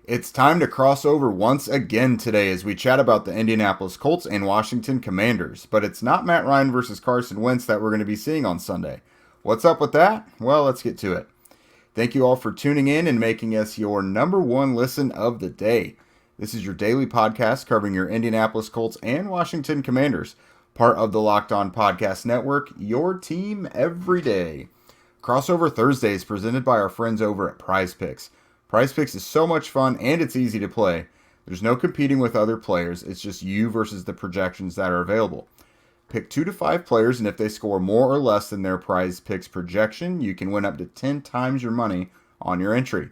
It's time to cross over once again today as we chat about the Indianapolis Colts and Washington Commanders. But it's not Matt Ryan versus Carson Wentz that we're going to be seeing on Sunday. What's up with that? Well, let's get to it. Thank you all for tuning in and making us your number one listen of the day. This is your daily podcast covering your Indianapolis Colts and Washington Commanders, part of the Locked On Podcast Network, your team every day. Crossover Thursdays presented by our friends over at PrizePicks. PrizePicks is so much fun and it's easy to play. There's no competing with other players. It's just you versus the projections that are available. Pick 2 to 5 players, and if they score more or less than their PrizePicks projection, you can win up to 10 times your money on your entry.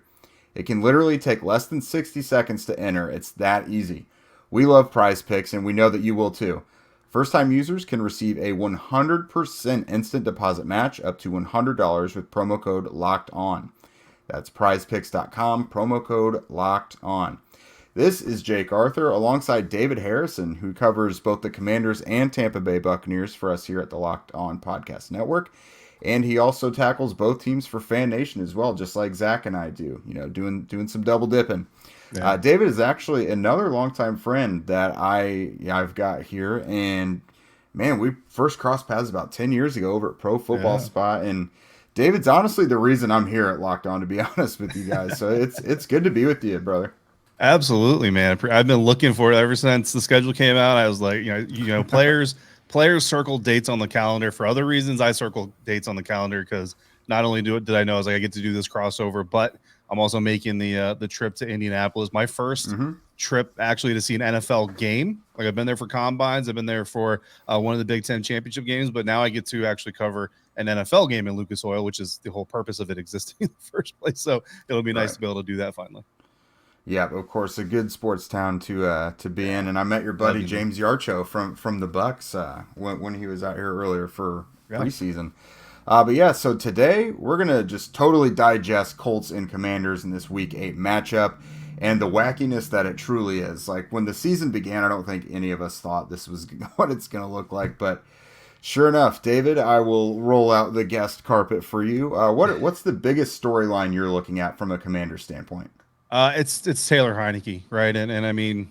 It can literally take less than 60 seconds to enter. It's that easy. We love PrizePicks, and we know that you will too. First-time users can receive a 100% instant deposit match up to $100 with promo code LOCKEDON. That's prizepicks.com, promo code locked on. This is Jake Arthur alongside David Harrison, who covers both the Commanders and Tampa Bay Buccaneers for us here at the Locked On Podcast Network. And he also tackles both teams for Fan Nation as well, just like Zach and I do, doing some double dipping. Yeah. David is actually another longtime friend that I've got here. And man, we first crossed paths about 10 years ago over at Pro Football Spot. And David's honestly the reason I'm here at Locked On, to be honest with you guys. So it's good to be with you, brother. Absolutely, man. I've been looking for it ever since the schedule came out. I was like, players circle dates on the calendar for other reasons. I circle dates on the calendar because not only did I know I get to do this crossover, but I'm also making the trip to Indianapolis. My first trip actually to see an NFL game. Like I've been there for combines. I've been there for one of the Big Ten championship games, but now I get to actually cover an NFL game in Lucas Oil, which is the whole purpose of it existing in the first place. So it'll be nice to be able to do that finally. Yeah, of course, a good sports town to be in. And I met your buddy James Yarcho from the Bucks when he was out here earlier for preseason. So today we're gonna just totally digest Colts and Commanders in this Week 8 matchup and the wackiness that it truly is. Like when the season began, I don't think any of us thought this was what it's gonna look like, but sure enough, David, I will roll out the guest carpet for you. What's the biggest storyline you're looking at from a Commander standpoint? It's Taylor Heinicke, right? And I mean,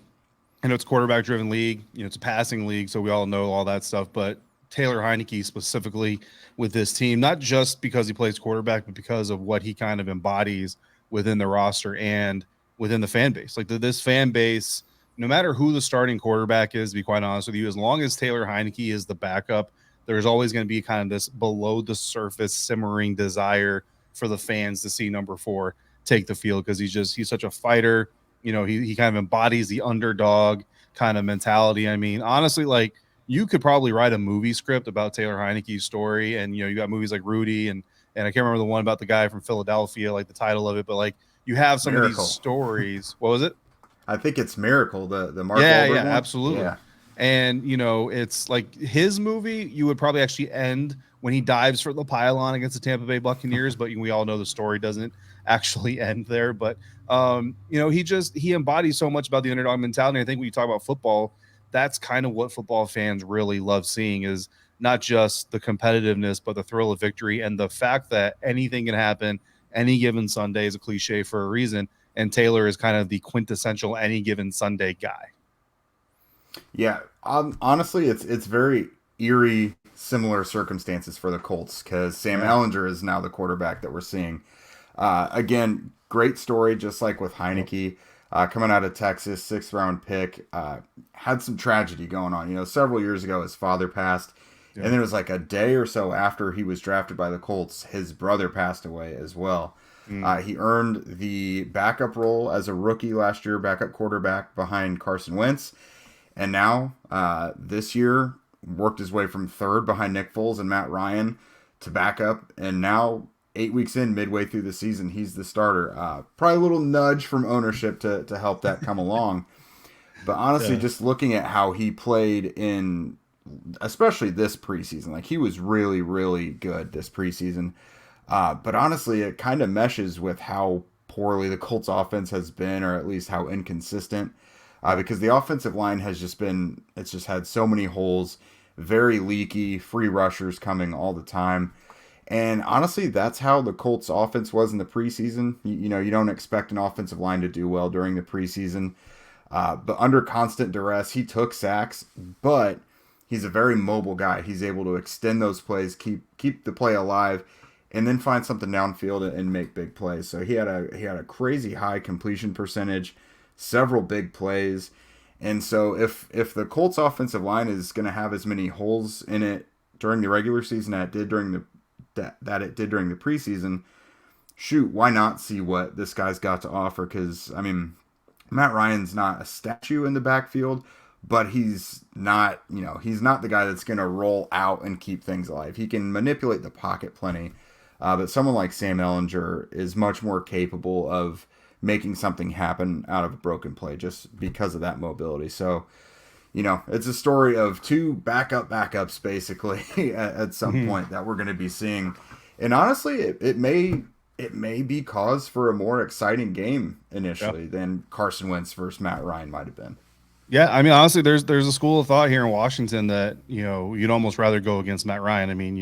I know it's quarterback driven league, it's a passing league, so we all know all that stuff, but Taylor Heinicke specifically with this team, not just because he plays quarterback, but because of what he kind of embodies within the roster and within the fan base. Like this fan base, no matter who the starting quarterback is, to be quite honest with you, as long as Taylor Heinicke is the backup, there's always going to be kind of this below the surface simmering desire for the fans to see number 4 take the field because he's such a fighter. He kind of embodies the underdog kind of mentality. I mean, honestly, like you could probably write a movie script about Taylor Heinicke's story, and you got movies like Rudy and I can't remember the one about the guy from Philadelphia, like the title of it, but like you have some Miracle. Of these stories. What was it? I think it's Miracle, the Mark Wahlberg one. Absolutely. Yeah. And it's like his movie, you would probably actually end when he dives for the pylon against the Tampa Bay Buccaneers, but we all know the story doesn't actually end there. But he embodies so much about the underdog mentality. I think when you talk about football, that's kind of what football fans really love seeing, is not just the competitiveness, but the thrill of victory and the fact that anything can happen any given Sunday is a cliche for a reason. And Taylor is kind of the quintessential any given Sunday guy. Yeah, honestly, it's very eerie, similar circumstances for the Colts because Sam Ehlinger is now the quarterback that we're seeing. Again, great story, just like with Heinicke, coming out of Texas, 6th-round pick, had some tragedy going on. Several years ago, his father passed, and then it was like a day or so after he was drafted by the Colts, his brother passed away as well. He earned the backup role as a rookie last year, backup quarterback behind Carson Wentz. And now, this year, worked his way from 3rd behind Nick Foles and Matt Ryan to backup. And now, 8 weeks in, midway through the season, he's the starter. Probably a little nudge from ownership to help that come along. But honestly, just looking at how he played in, especially this preseason, like he was really, really good this preseason. But honestly, it kind of meshes with how poorly the Colts offense has been, or at least how inconsistent. Because the offensive line has it's just had so many holes, very leaky, free rushers coming all the time. And honestly, that's how the Colts offense was in the preseason. You don't expect an offensive line to do well during the preseason. But under constant duress, he took sacks, but he's a very mobile guy. He's able to extend those plays, keep the play alive, and then find something downfield and make big plays. So he had a crazy high completion percentage, several big plays. And so if the Colts offensive line is going to have as many holes in it during the regular season that it did during the preseason, shoot, why not see what this guy's got to offer? Because I mean, Matt Ryan's not a statue in the backfield, but he's not the guy that's going to roll out and keep things alive. He can manipulate the pocket plenty, but someone like Sam Ehlinger is much more capable of making something happen out of a broken play just because of that mobility. So, it's a story of two backups basically at some point that we're going to be seeing. And honestly, it may be cause for a more exciting game initially than Carson Wentz versus Matt Ryan might have been. Yeah, I mean, honestly, there's a school of thought here in Washington that you'd almost rather go against Matt Ryan. I mean,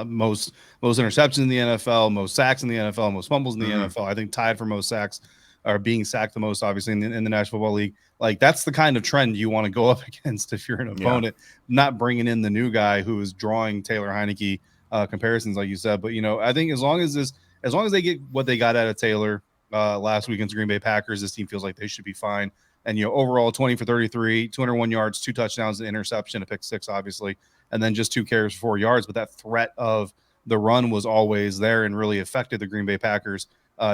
most interceptions in the NFL, most sacks in the NFL, most fumbles in the NFL. I think tied for most sacks, or being sacked the most, obviously in the National Football League. Like that's the kind of trend you want to go up against if you're an opponent, not bringing in the new guy who is drawing Taylor Heinicke comparisons, like you said. But I think as long as they get what they got out of Taylor last week against the Green Bay Packers, this team feels like they should be fine. And, overall 20 for 33, 201 yards, 2 touchdowns, an interception, a pick six, obviously, and then just 2 carries for 4 yards. But that threat of the run was always there and really affected the Green Bay Packers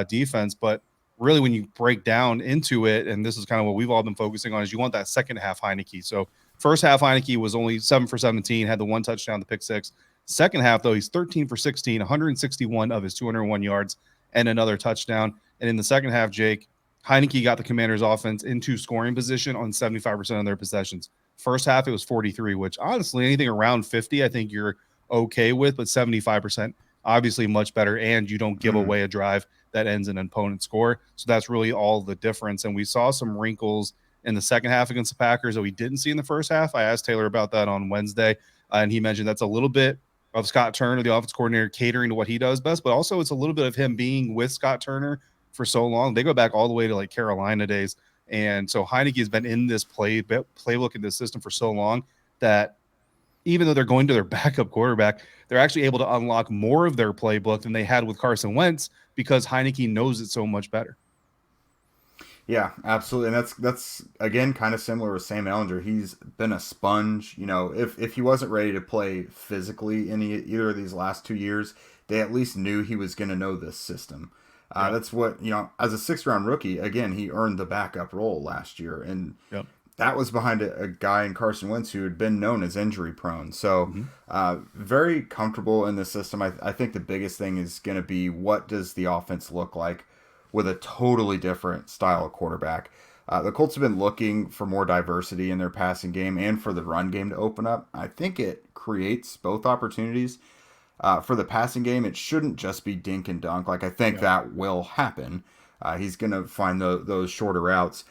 defense. But really, when you break down into it, and this is kind of what we've all been focusing on, is you want that second half Heinicke. So first half Heinicke was only 7 for 17, had the 1 touchdown, the pick six. Second half, though, he's 13 for 16, 161 of his 201 yards, and another touchdown. And in the second half, Jake, Heinicke got the Commanders' offense into scoring position on 75% of their possessions. First half, it was 43, which honestly, anything around 50, I think you're okay with, but 75%, obviously much better, and you don't give away a drive that ends in an opponent score. So that's really all the difference. And we saw some wrinkles in the second half against the Packers that we didn't see in the first half. I asked Taylor about that on Wednesday, and he mentioned that's a little bit of Scott Turner, the offense coordinator, catering to what he does best, but also it's a little bit of him being with Scott Turner for so long. They go back all the way to like Carolina days. And so Heinicke has been in this playbook in this system for so long that even though they're going to their backup quarterback, they're actually able to unlock more of their playbook than they had with Carson Wentz because Heinicke knows it so much better. Yeah, absolutely. And that's again kind of similar with Sam Ehlinger. He's been a sponge. If he wasn't ready to play physically in either of these last 2 years, they at least knew he was going to know this system. That's what, as a 6th-round rookie, again, he earned the backup role last year. And that was behind a guy in Carson Wentz who had been known as injury prone. So very comfortable in the system. I think the biggest thing is going to be, what does the offense look like with a totally different style of quarterback? The Colts have been looking for more diversity in their passing game and for the run game to open up. I think it creates both opportunities. For the passing game, it shouldn't just be dink and dunk. Like, I think that will happen. He's going to find those shorter routes.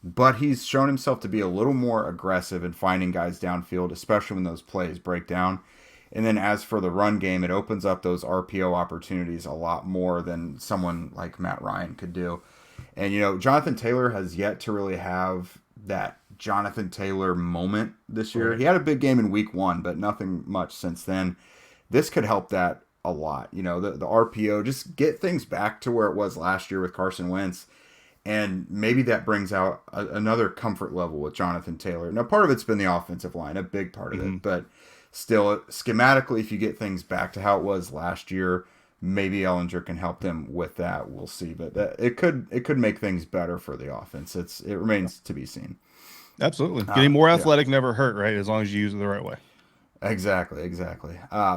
But he's shown himself to be a little more aggressive in finding guys downfield, especially when those plays break down. And then as for the run game, it opens up those RPO opportunities a lot more than someone like Matt Ryan could do. And, Jonathan Taylor has yet to really have that Jonathan Taylor moment this year. He had a big game in week 1, but nothing much since then. This could help that a lot. The RPO, just get things back to where it was last year with Carson Wentz. And maybe that brings out another comfort level with Jonathan Taylor. Now, part of it's been the offensive line, a big part of it. But still, schematically, if you get things back to how it was last year, maybe Ehlinger can help them with that. We'll see. But it could make things better for the offense. It remains to be seen. Absolutely. Getting more athletic never hurt, right? As long as you use it the right way. Exactly.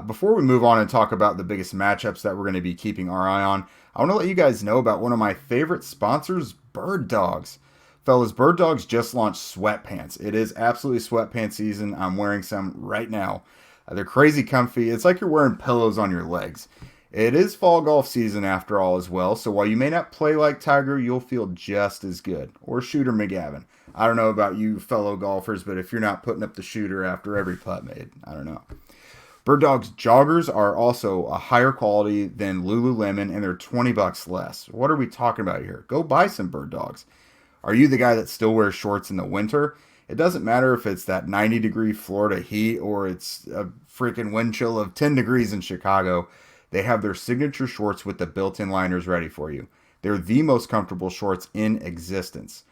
Before we move on and talk about the biggest matchups that we're going to be keeping our eye on, I want to let you guys know about one of my favorite sponsors, Bird Dogs. Fellas, Bird Dogs just launched sweatpants. It is absolutely sweatpants season. I'm wearing some right now. They're crazy comfy. It's like you're wearing pillows on your legs. It is fall golf season after all as well, so while you may not play like Tiger, you'll feel just as good. Or Shooter McGavin. I don't know about you fellow golfers, but if you're not putting up the shooter after every putt made, I don't know. Bird Dog's joggers are also a higher quality than Lululemon and they're $20 less. What are we talking about here? Go buy some Bird Dogs. Are you the guy that still wears shorts in the winter? It doesn't matter if it's that 90-degree Florida heat or it's a freaking wind chill of 10 degrees in Chicago. They have their signature shorts with the built in liners ready for you. They're the most comfortable shorts in existence.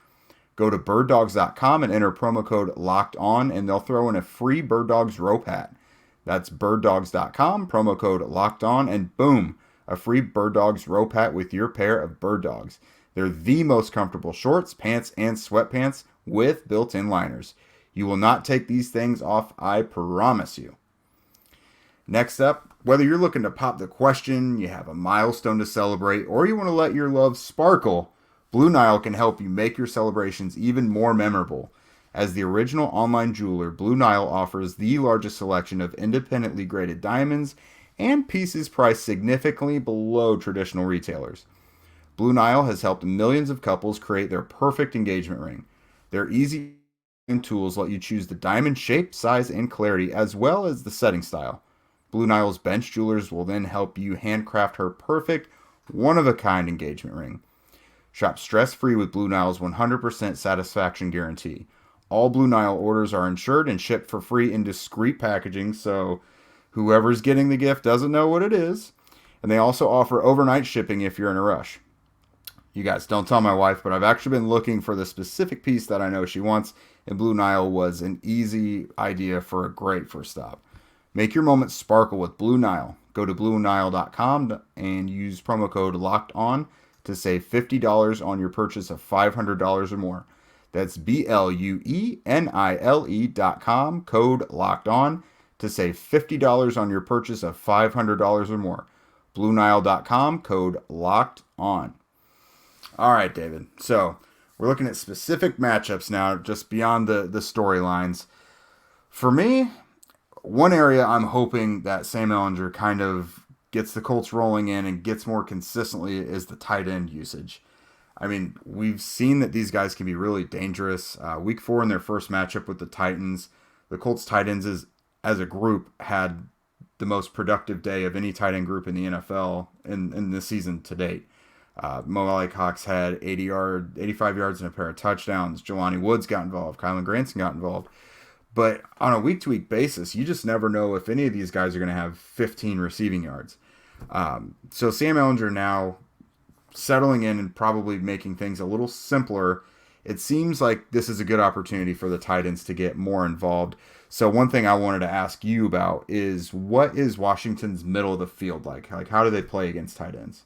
Go to birddogs.com and enter promo code locked on, and they'll throw in a free Bird Dogs rope hat. That's birddogs.com, promo code locked on, and boom, a free Bird Dogs rope hat with your pair of Bird Dogs. They're the most comfortable shorts, pants, and sweatpants with built-in liners. You will not take these things off, I promise you. Next up, whether you're looking to pop the question, you have a milestone to celebrate, or you want to let your love sparkle, Blue Nile can help you make your celebrations even more memorable. As the original online jeweler, Blue Nile offers the largest selection of independently graded diamonds and pieces priced significantly below traditional retailers. Blue Nile has helped millions of couples create their perfect engagement ring. Their easy tools let you choose the diamond shape, size, and clarity, as well as the setting style. Blue Nile's bench jewelers will then help you handcraft her perfect, one-of-a-kind engagement ring. Shop stress-free with Blue Nile's 100% satisfaction guarantee. All Blue Nile orders are insured and shipped for free in discreet packaging, so whoever's getting the gift doesn't know what it is. And they also offer overnight shipping if you're in a rush. You guys, don't tell my wife, but I've actually been looking for the specific piece that I know she wants, and Blue Nile was an easy idea for a great first stop. Make your moment sparkle with Blue Nile. Go to BlueNile.com and use promo code LOCKEDON to save $50 on your purchase of $500 or more. That's BlueNile.com, code LOCKEDON to save $50 on your purchase of $500 or more. BlueNile.com, code LOCKEDON. All right, David. So we're looking at specific matchups now, just beyond the storylines. For me, one area I'm hoping that Sam Ehlinger kind of gets the Colts rolling in and gets more consistently is the tight end usage. I mean, we've seen that these guys can be really dangerous. Week 4 in their first matchup with the Titans, the Colts tight ends as a group had the most productive day of any tight end group in the NFL in the season to date. Mo Alley-Cox had 85 yards and a pair of touchdowns. Jelani Woods got involved. Kylan Granson got involved. But on a week-to-week basis, you just never know if any of these guys are going to have 15 receiving yards. So Sam Ehlinger now settling in and probably making things a little simpler. It seems like this is a good opportunity for the tight ends to get more involved. So one thing I wanted to ask you about is, what is Washington's middle of the field like? Like, how do they play against tight ends?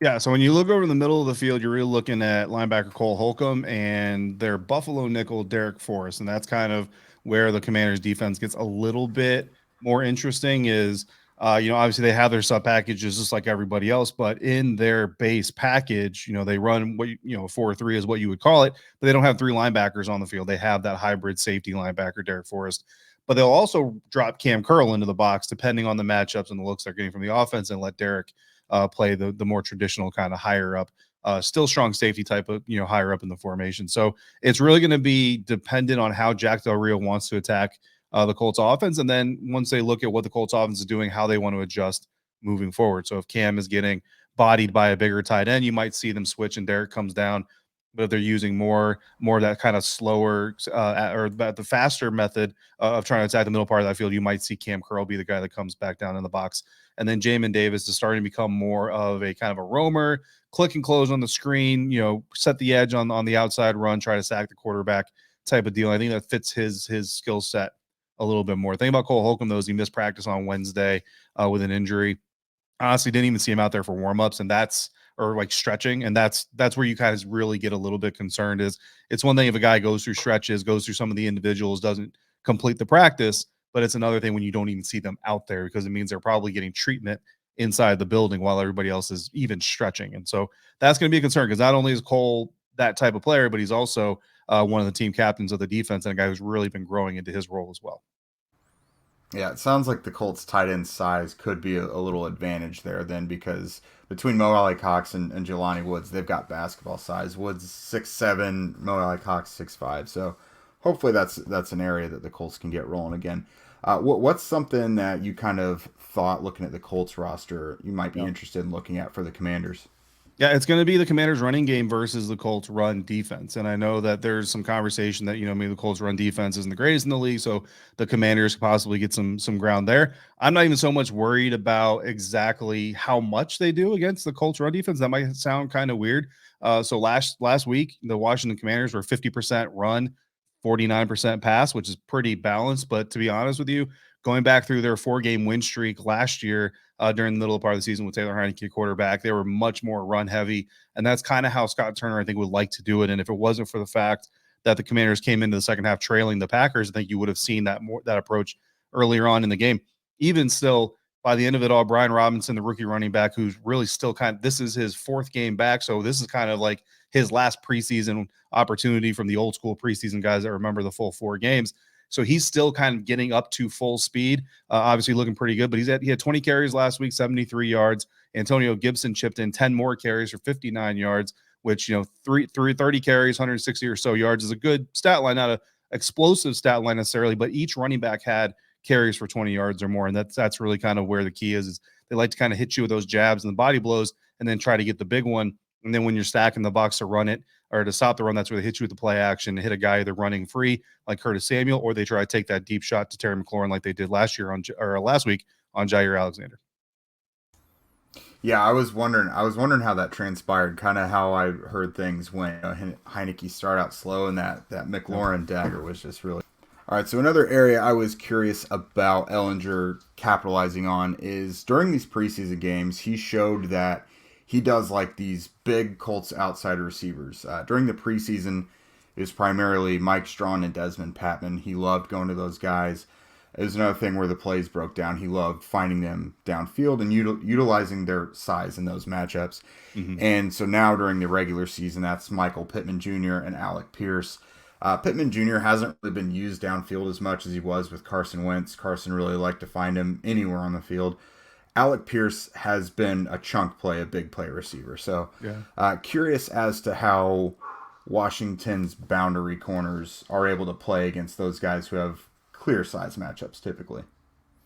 Yeah, so when you look over the middle of the field, you're really looking at linebacker Cole Holcomb and their Buffalo nickel Derek Forrest, and that's kind of where the Commanders' defense gets a little bit more interesting. Is obviously they have their sub packages just like everybody else, but in their base package, they run what 4-3 is what you would call it, but they don't have 3 linebackers on the field. They have that hybrid safety linebacker Derek Forrest, but they'll also drop Cam Curl into the box depending on the matchups and the looks they're getting from the offense, and let Derek play the more traditional kind of higher up, still strong safety type of, higher up in the formation. So it's really going to be dependent on how Jack Del Rio wants to attack the Colts offense. And then once they look at what the Colts offense is doing, how they want to adjust moving forward. So if Cam is getting bodied by a bigger tight end, you might see them switch and Derek comes down. But if they're using more of that kind of slower or the faster method of trying to attack the middle part of that field, you might see Cam Curl be the guy that comes back down in the box. And then Jamin Davis is starting to become more of a kind of a roamer, click and close on the screen, set the edge on the outside run, try to sack the quarterback type of deal. I think that fits his skill set a little bit more. The thing about Cole Holcomb, though, is he missed practice on Wednesday with an injury. Honestly, didn't even see him out there for warmups, and that's or like stretching, and that's where you kind of really get a little bit concerned. Is it's one thing if a guy goes through stretches, goes through some of the individuals, doesn't complete the practice, but it's another thing when you don't even see them out there, because it means they're probably getting treatment inside the building while everybody else is even stretching. And so that's going to be a concern, because not only is Cole that type of player, but he's also one of the team captains of the defense and a guy who's really been growing into his role as well. Yeah, it sounds like the Colts tight end size could be a little advantage there then, because between Mo Alley-Cox and Jelani Woods, they've got basketball size. Woods 6'7", Mo Alley-Cox 6'5". So hopefully that's an area that the Colts can get rolling again. What's something that you kind of thought looking at the Colts roster you might be Yeah. interested in looking at for the Commanders? Yeah, it's going to be the Commanders' running game versus the Colts' run defense. And I know that there's some conversation that, maybe the Colts' run defense isn't the greatest in the league, so the Commanders could possibly get some ground there. I'm not even so much worried about exactly how much they do against the Colts' run defense. That might sound kind of weird. So last week, the Washington Commanders were 50% run, 49% pass, which is pretty balanced. But to be honest with you, going back through their 4-game win streak last year, during the middle part of the season with Taylor Heinicke quarterback. They were much more run heavy, and that's kind of how Scott Turner, I think, would like to do it. And if it wasn't for the fact that the Commanders came into the second half trailing the Packers, I think you would have seen that approach earlier on in the game. Even still, by the end of it all, Brian Robinson, the rookie running back, who's really still this is his 4th game back, so this is kind of like his last preseason opportunity from the old school preseason guys that remember the full 4 games. So he's still kind of getting up to full speed. Obviously looking pretty good, but he had 20 carries last week, 73 yards. Antonio Gibson chipped in 10 more carries for 59 yards, which, 30 carries, 160 or so yards is a good stat line, not an explosive stat line necessarily, but each running back had carries for 20 yards or more. And that's really kind of where the key is they like to kind of hit you with those jabs and the body blows and then try to get the big one. And then when you're stacking the box to run it or to stop the run, that's where they hit you with the play action, hit a guy either running free like Curtis Samuel, or they try to take that deep shot to Terry McLaurin like they did last week on Jair Alexander. Yeah, I was wondering how that transpired, kind of how I heard things when Heinicke started out slow, and that McLaurin dagger was just really. All right, so another area I was curious about Ehlinger capitalizing on is during these preseason games, he showed that he does like these big Colts outside receivers. During the preseason, it was primarily Mike Strawn and Desmond Patman. He loved going to those guys. It was another thing where the plays broke down. He loved finding them downfield and utilizing their size in those matchups. Mm-hmm. And so now during the regular season, that's Michael Pittman Jr. and Alec Pierce. Pittman Jr. hasn't really been used downfield as much as he was with Carson Wentz. Carson really liked to find him anywhere on the field. Alec Pierce has been a chunk play, a big play receiver. So curious as to how Washington's boundary corners are able to play against those guys who have clear size matchups typically.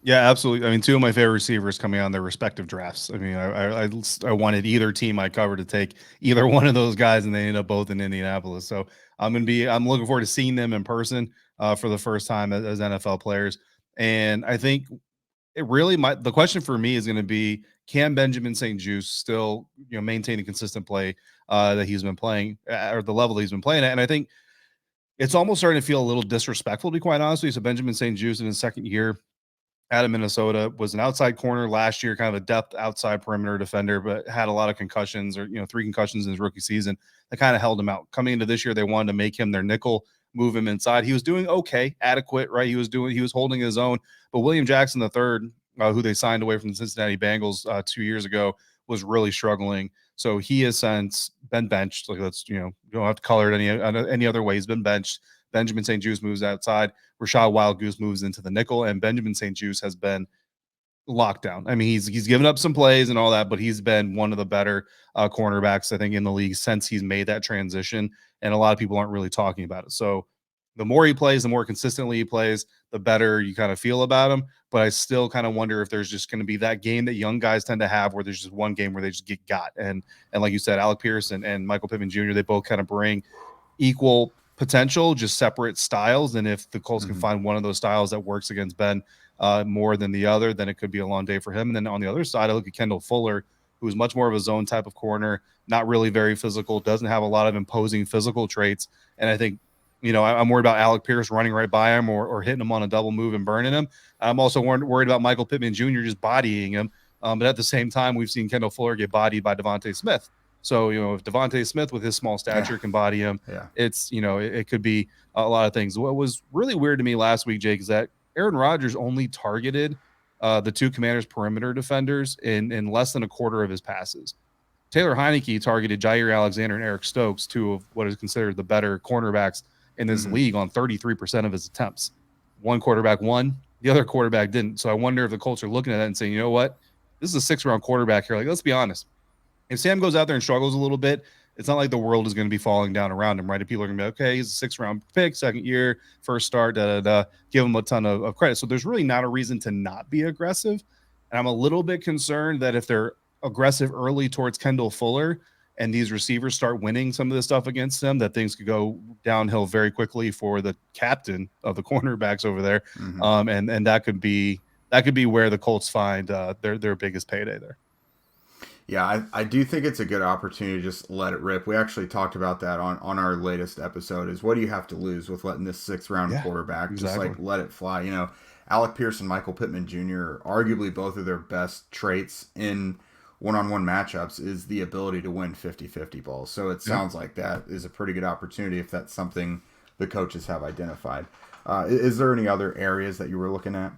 Yeah, absolutely. I mean, 2 of my favorite receivers coming on their respective drafts. I mean, I wanted either team I covered to take either one of those guys, and they ended up both in Indianapolis. So I'm looking forward to seeing them in person for the first time as NFL players. And I think the question for me is going to be, can Benjamin St-Juste still maintain the consistent play that he's been playing or the level that he's been playing at? And I think it's almost starting to feel a little disrespectful, to be quite honest with you. So Benjamin St-Juste in his second year out of Minnesota was an outside corner last year, kind of a depth outside perimeter defender, but had a lot of concussions, or 3 concussions in his rookie season that kind of held him out. Coming into this year, they wanted to make him their nickel, move him inside. He was doing okay, adequate, right? He was holding his own. But William Jackson III, who they signed away from the Cincinnati Bengals 2 years ago, was really struggling. So he has since been benched. Like, you don't have to color it any other way. He's been benched. Benjamin St-Juste moves outside. Rashad Wildgoose moves into the nickel, and Benjamin St-Juste has been locked down. I mean, he's given up some plays and all that, but he's been one of the better cornerbacks, I think, in the league since he's made that transition, and a lot of people aren't really talking about it. So the more he plays, the more consistently he plays, the better you kind of feel about him. But I still kind of wonder if there's just going to be that game that young guys tend to have where there's just one game where they just get got. And like you said, Alec Pierce and Michael Pittman Jr., they both kind of bring equal potential, just separate styles. And if the Colts can find one of those styles that works against Ben more than the other, then it could be a long day for him. And then on the other side, I look at Kendall Fuller, who's much more of a zone type of corner, not really very physical, doesn't have a lot of imposing physical traits. And I think, I'm worried about Alec Pierce running right by him or hitting him on a double move and burning him. I'm also worried about Michael Pittman Jr. just bodying him. But at the same time, we've seen Kendall Fuller get bodied by Devontae Smith. So, if Devontae Smith with his small stature can body him, it's, it could be a lot of things. What was really weird to me last week, Jake, is that Aaron Rodgers only targeted the 2 Commanders perimeter defenders in less than a quarter of his passes. Taylor Heinicke targeted Jair Alexander and Eric Stokes, 2 of what is considered the better cornerbacks in this league, on 33% of his attempts. One quarterback won, the other quarterback didn't. So I wonder if the Colts are looking at that and saying, you know what, this is a 6th-round quarterback here. Like, let's be honest. If Sam goes out there and struggles a little bit, it's not like the world is going to be falling down around him, right? And people are going to be, okay, he's a 6th round pick, 2nd year, first start, give him a ton of credit. So there's really not a reason to not be aggressive. And I'm a little bit concerned that if they're aggressive early towards Kendall Fuller and these receivers start winning some of this stuff against them, that things could go downhill very quickly for the captain of the cornerbacks over there. Mm-hmm. And that could be where the Colts find their biggest payday there. Yeah, I do think it's a good opportunity to just let it rip. We actually talked about that on our latest episode, is what do you have to lose with letting this 6th round quarterback just like let it fly? You know, Alec Pierce and Michael Pittman Jr., arguably both of their best traits in one-on-one matchups is the ability to win 50-50 balls. So it sounds like that is a pretty good opportunity if that's something the coaches have identified. Is there any other areas that you were looking at?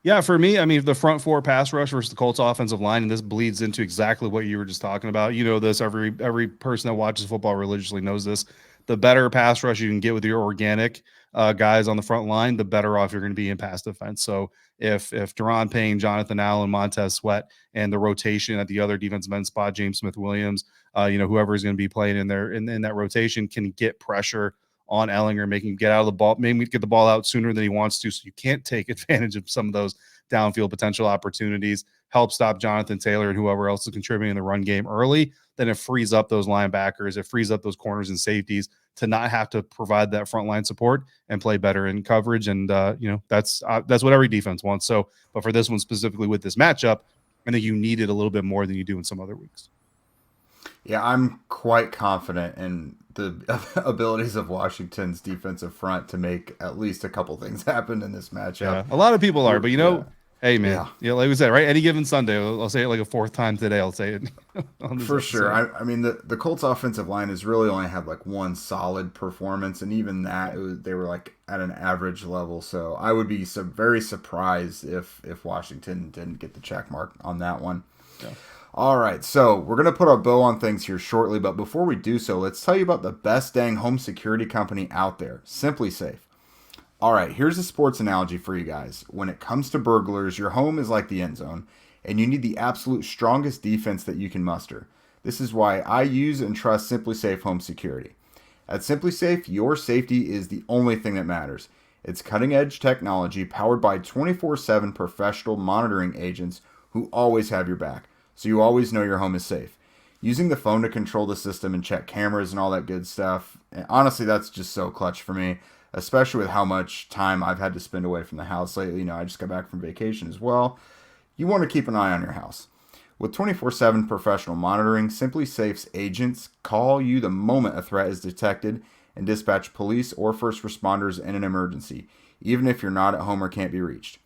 Yeah, for me, I mean, the front 4 pass rush versus the Colts offensive line, and this bleeds into exactly what you were just talking about. You know this, every person that watches football religiously knows this. The better pass rush you can get with your organic guys on the front line, the better off you're going to be in pass defense. So if Deron Payne, Jonathan Allen, Montez Sweat, and the rotation at the other defensive end spot, James Smith-Williams, whoever is going to be playing in there in that rotation can get pressure on Ehlinger, making him get out of the ball, maybe get the ball out sooner than he wants to, so you can't take advantage of some of those downfield potential opportunities, help stop Jonathan Taylor and whoever else is contributing in the run game early. Then it frees up those linebackers, it frees up those corners and safeties to not have to provide that front line support and play better in coverage. And that's what every defense wants. So, but for this one specifically with this matchup, I think you need it a little bit more than you do in some other weeks. Yeah, I'm quite confident in the abilities of Washington's defensive front to make at least a couple things happen in this matchup. Yeah, a lot of people are, but hey man, like we said, right? Any given Sunday, I'll say it like a 4th time today. I'll say it for sure. I mean, the Colts offensive line has really only had like one solid performance, and even that they were like at an average level. So I would be very surprised if Washington didn't get the check mark on that one. Yeah. All right, so we're going to put a bow on things here shortly, but before we do so, let's tell you about the best dang home security company out there, SimpliSafe. All right, here's a sports analogy for you guys. When it comes to burglars, your home is like the end zone, and you need the absolute strongest defense that you can muster. This is why I use and trust SimpliSafe Home Security. At SimpliSafe, your safety is the only thing that matters. It's cutting-edge technology powered by 24/7 professional monitoring agents who always have your back, so you always know your home is safe. Using the phone to control the system and check cameras and all that good stuff, honestly, that's just so clutch for me, especially with how much time I've had to spend away from the house lately. You know, I just got back from vacation as well. You want to keep an eye on your house. With 24/7 professional monitoring, SimpliSafe's agents call you the moment a threat is detected and dispatch police or first responders in an emergency, even if you're not at home or can't be reached.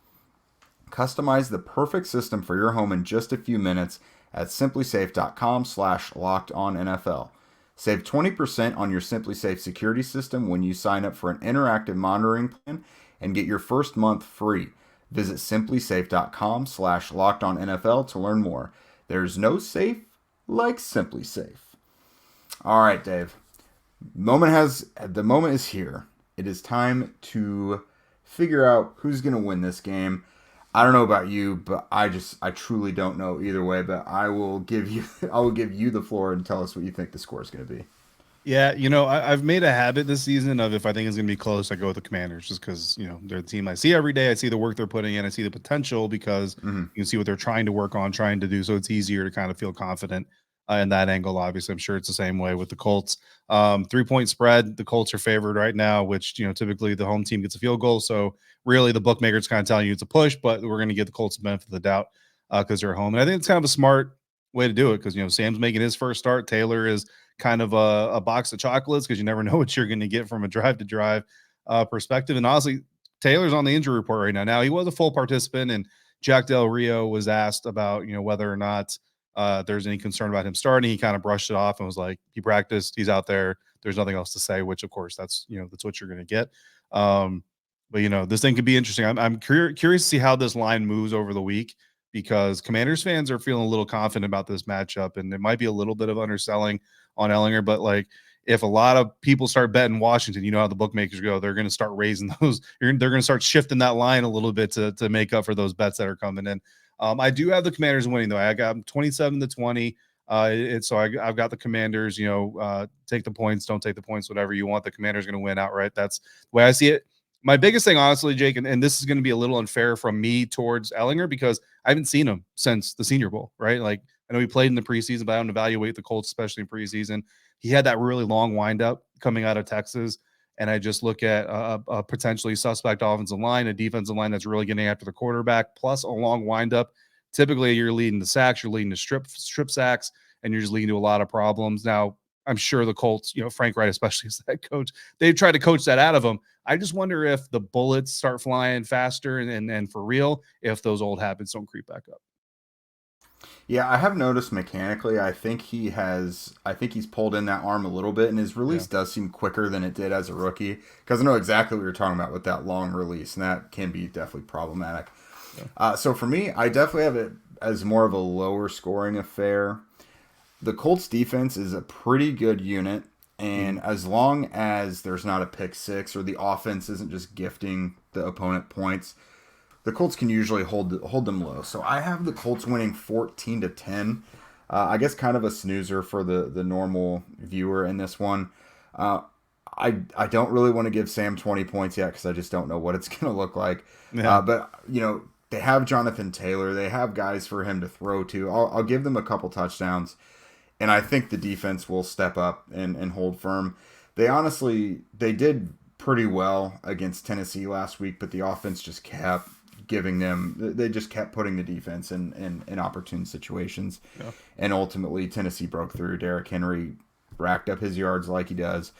Customize the perfect system for your home in just a few minutes at simplisafe.com/lockedonnfl. Save 20% on your SimpliSafe security system when you sign up for an interactive monitoring plan and get your first month free. Visit simplisafe.com/lockedonnfl to learn more. There's no safe like SimpliSafe. All right, Dave. The moment is here. It is time to figure out who's going to win this game. I don't know about you, but I truly don't know either way. But I will give you the floor and tell us what you think the score is going to be. Yeah, I've made a habit this season of if I think it's going to be close, I go with the Commanders just because, they're the team I see every day. I see the work they're putting in. I see the potential because you can see what they're trying to work on, trying to do. So it's easier to kind of feel confident in that angle. Obviously, I'm sure it's the same way with the Colts. 3-point spread. The Colts are favored right now, which, typically the home team gets a field goal. So really the bookmaker's kind of telling you it's a push, but we're going to give the Colts the benefit of the doubt because they're home. And I think it's kind of a smart way to do it because, Sam's making his first start. Taylor is kind of a box of chocolates because you never know what you're going to get from a drive-to-drive perspective. And honestly, Taylor's on the injury report right now. Now, he was a full participant, and Jack Del Rio was asked about, whether or not there's any concern about him starting. He kind of brushed it off and was like, he practiced, he's out there. There's nothing else to say, which, of course, that's what you're going to get. But, this thing could be interesting. I'm curious to see how this line moves over the week because Commanders fans are feeling a little confident about this matchup, and it might be a little bit of underselling on Ehlinger, but like if a lot of people start betting Washington, how the bookmakers go, they're going to start raising those. They're going to start shifting that line a little bit to make up for those bets that are coming in. I do have the Commanders winning though. I got 27-20. I've got the Commanders. Take the points, don't take the points, whatever you want. The Commanders going to win outright. That's the way I see it. My biggest thing, honestly, Jake, and this is going to be a little unfair from me towards Ehlinger because I haven't seen him since the Senior Bowl, right? Like I know he played in the preseason, but I don't evaluate the Colts, especially in preseason. He had that really long windup coming out of Texas. And I just look at a potentially suspect offensive line, a defensive line that's really getting after the quarterback, plus a long windup. Typically, you're leading the sacks, you're leading the strip sacks, and you're just leading to a lot of problems. Now, I'm sure the Colts, Frank Wright, especially as head coach, they've tried to coach that out of him. I just wonder if the bullets start flying faster and for real, if those old habits don't creep back up. Yeah, I have noticed mechanically. I think he's pulled in that arm a little bit, and his release does seem quicker than it did as a rookie. Because I know exactly what you're talking about with that long release, and that can be definitely problematic. Yeah. So for me, I definitely have it as more of a lower scoring affair. The Colts defense is a pretty good unit, and as long as there's not a pick six or the offense isn't just gifting the opponent points, the Colts can usually hold them low. So I have the Colts winning 14-10. I guess kind of a snoozer for the normal viewer in this one. I don't really want to give Sam 20 points yet because I just don't know what it's going to look like. Yeah. But, they have Jonathan Taylor. They have guys for him to throw to. I'll give them a couple touchdowns. And I think the defense will step up and hold firm. They did pretty well against Tennessee last week, but the offense just kept they just kept putting the defense in opportune situations. Yeah. And ultimately, Tennessee broke through. Derrick Henry racked up his yards like he does.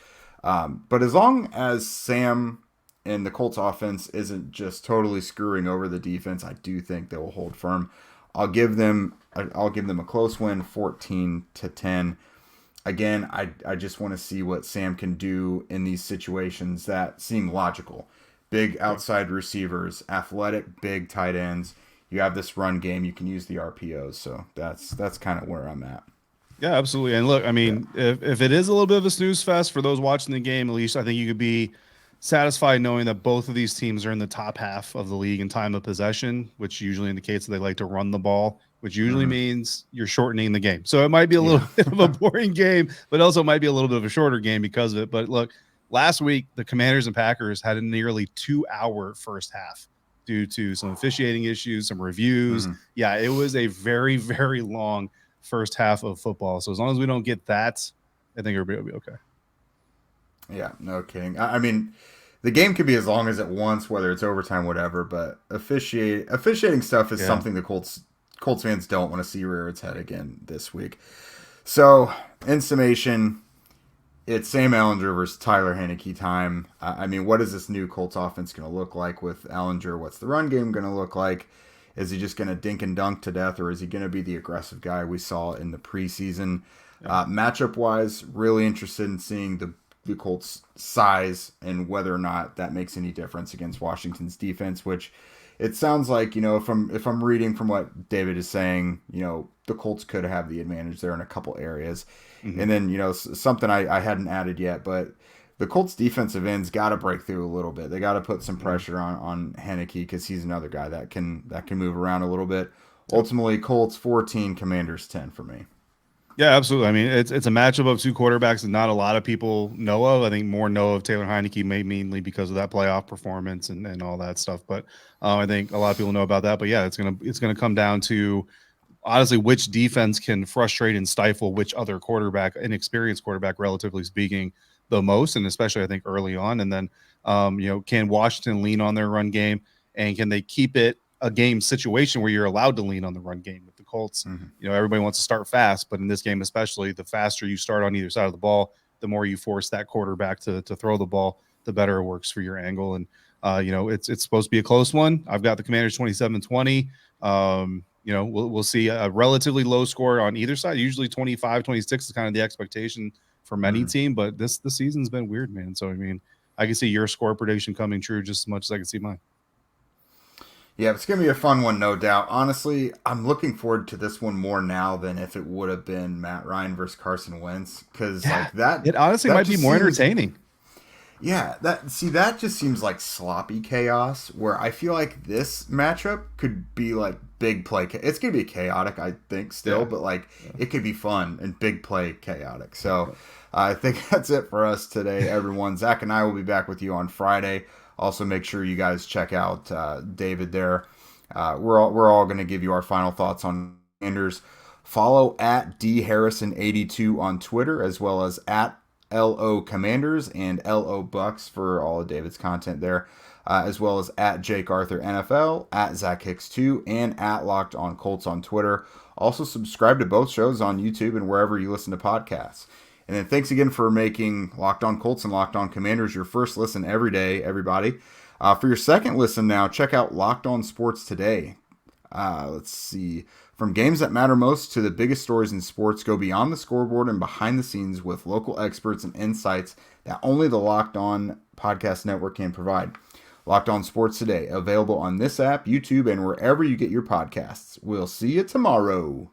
But as long as Sam and the Colts offense isn't just totally screwing over the defense, I do think they will hold firm. I'll give them a close win, 14-10. Again, I just want to see what Sam can do in these situations that seem logical. Big outside receivers, athletic, big tight ends. You have this run game. You can use the RPOs. So that's kind of where I'm at. Yeah, absolutely. And look, I mean, if it is a little bit of a snooze fest for those watching the game, at least I think you could be satisfied knowing that both of these teams are in the top half of the league in time of possession, which usually indicates that they like to run the ball, which usually means you're shortening the game. So it might be a little bit of a boring game, but also might be a little bit of a shorter game because of it. But look, last week, the Commanders and Packers had a nearly 2-hour first half due to some officiating issues, some reviews. Yeah, it was a very, very long first half of football. So as long as we don't get that, I think everybody will be okay. Yeah, no kidding. I mean, the game could be as long as it wants, whether it's overtime, whatever. But officiating stuff is something the Colts fans don't want to see rear its head again this week. So, in summation, it's Sam Ehlinger versus Tyler Heinicke time. I mean, what is this new Colts offense going to look like with Ehlinger? What's the run game going to look like? Is he just going to dink and dunk to death, or is he going to be the aggressive guy we saw in the preseason? Matchup-wise, really interested in seeing the Colts' size and whether or not that makes any difference against Washington's defense, which it sounds like, if I'm reading from what David is saying, the Colts could have the advantage there in a couple areas. And then, something I hadn't added yet, but the Colts defensive ends got to break through a little bit. They got to put some pressure on Heinicke because he's another guy that can move around a little bit. Ultimately, Colts 14, Commanders 10 for me. Yeah, absolutely. I mean, it's a matchup of two quarterbacks that not a lot of people know of. I think more know of Taylor Heinicke mainly because of that playoff performance and all that stuff. But I think a lot of people know about that. But yeah, it's gonna come down to honestly which defense can frustrate and stifle which other quarterback, inexperienced quarterback, relatively speaking, the most, and especially I think early on. And then can Washington lean on their run game, and can they keep it a game situation where you're allowed to lean on the run game with the Colts? Everybody wants to start fast, but in this game especially, the faster you start on either side of the ball, the more you force that quarterback to throw the ball, the better it works for your angle. And it's supposed to be a close one. I've got the Commanders 27-20. We'll see a relatively low score on either side. Usually 25-26 is kind of the expectation from any team, but the season's been weird, man. So I mean, I can see your score prediction coming true just as much as I can see mine. Yeah, it's going to be a fun one, no doubt. Honestly, I'm looking forward to this one more now than if it would have been Matt Ryan versus Carson Wentz, because it honestly might be more entertaining. Yeah, that just seems like sloppy chaos. Where I feel like this matchup could be like big play. It's gonna be chaotic, I think, still, Yeah. but like Yeah. it could be fun and big play chaotic. So I think that's it for us today, everyone. Zach and I will be back with you on Friday. Also, make sure you guys check out David there. We're all going to give you our final thoughts on Commanders. Follow at dharrison82 on Twitter, as well as at LO Commanders and LO Bucks for all of David's content there, as well as at Jake Arthur NFL, at Zach Hicks 2, and at Locked On Colts on Twitter. Also, subscribe to both shows on YouTube and wherever you listen to podcasts. And then thanks again for making Locked On Colts and Locked On Commanders your first listen every day, everybody. For your second listen now, check out Locked On Sports Today. Let's see. From games that matter most to the biggest stories in sports, go beyond the scoreboard and behind the scenes with local experts and insights that only the Locked On Podcast Network can provide. Locked On Sports Today, available on this app, YouTube, and wherever you get your podcasts. We'll see you tomorrow.